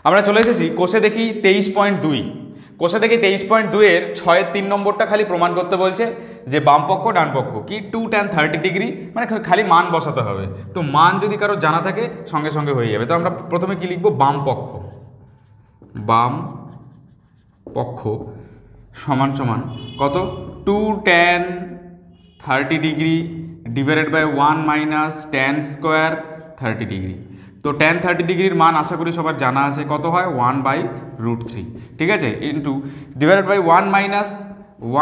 আমরা চলে এসেছি কোষে দেখি 23.2। কোষে দেখি 23.2-এর 6-এর 3 নম্বরটা খালি প্রমাণ করতে বলছে যে বামপক্ষ ডানপক্ষ কি 2 tan 30 ডিগ্রি, মানে খালি মান বসাতে হবে। তো মান যদি কারো জানা থাকে সঙ্গে সঙ্গে হয়ে যাবে। তো আমরা প্রথমে কি লিখবো, বামপক্ষ, বাম পক্ষ সমান সমান কত, 2 tan 30 degree divided by 1 minus tan square 30 degree. তো tan 30 ডিগ্রির মান আশা করি সবার জানা আছে, কত হয় 1/√3, ঠিক আছে, ইন্টু ডিভাইডেড বাই 1 মাইনাস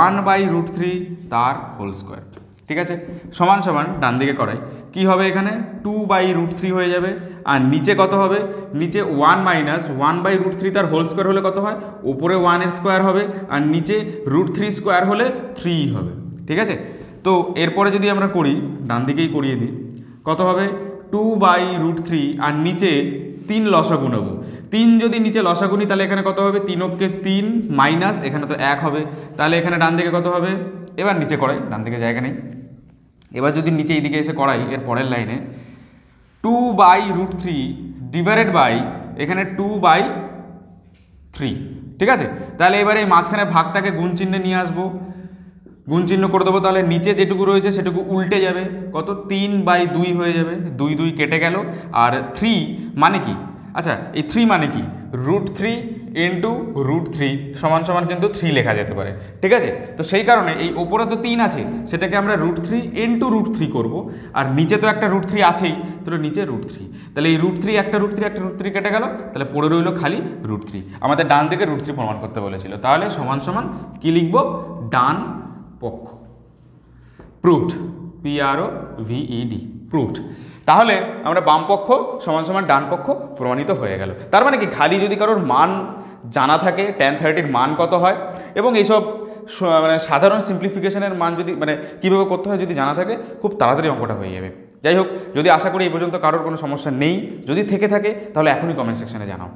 1/√3 তার হোল স্কোয়ার, ঠিক আছে, সমান সমান ডান দিকে করাই কি হবে, এখানে 2/√3 হয়ে যাবে। আর নিচে কত হবে, নিচে 1 মাইনাস 1/√3 তার হোল স্কোয়ার হলে কত হয়, উপরে 1-এর স্কোয়ার হবে আর নিচে √3 স্কোয়ার হলে 3 হবে, ঠিক আছে। তো এরপরে যদি আমরা করি, ডান দিকেই করিয়ে দিই, কত হবে 2/√3 আর নিচে 3 লসাগু নেব। 3 যদি নিচে লসাগু নিই তাহলে এখানে কত হবে, 3 × 3 মাইনাস এখানে তো 1 হবে, তাহলে এখানে ডান দিকে কত হবে, এবার নিচে করাই, ডান দিকে জায়গা নেই, এবার যদি নিচে এইদিকে এসে করাই এর পরের লাইনে 2/√3 ডিভাইডেড বাই এখানে 2/3, ঠিক আছে। তাহলে এবার এই মাঝখানে ভাগটাকে গুণ চিহ্নে নিয়ে আসবো, গুণ চিহ্ন করে দেবো, তাহলে নিচে যেটুকু রয়েছে সেটুকু উল্টে যাবে, কত 3/2 হয়ে যাবে, 2 2 কেটে গেল। আর 3 মানে কি, আচ্ছা এই 3 মানে কি, √3 ইন্টু √3 সমান সমান কিন্তু 3 লেখা যেতে পারে, ঠিক আছে। তো সেই কারণে এই ওপরে তো 3 আছে, সেটাকে আমরা √3 ইন্টু √3 করবো, আর নিচে তো একটা √3 আছেই, তাহলে নিচে √3, তাহলে এই √3 একটা √3 কেটে গেল, তাহলে পড়ে রইল খালি √3। আমাদের ডান দিকে √3 প্রমাণ করতে বলেছিল, তাহলে সমান সমান কি লিখবো, ডান পক্ষ, প্রুভড, PROVED, প্রুভড। তাহলে আমরা বাম পক্ষ সমান সমান ডান পক্ষ প্রমাণিত হয়ে গেল। তার মানে কি, খালি যদি কারোর মান জানা থাকে tan 30-র মান কত হয় এবং এইসব মানে সাধারণ সিম্পলিফিকেশনের মান যদি মানে কীভাবে করতে হয় যদি জানা থাকে, খুব তাড়াতাড়ি অঙ্কটা হয়ে যাবে। যাই হোক, যদি আশা করি এই পর্যন্ত কারোর কোনো সমস্যা নেই, যদি থেকে থাকে তাহলে এখনই কমেন্ট সেকশনে জানাও।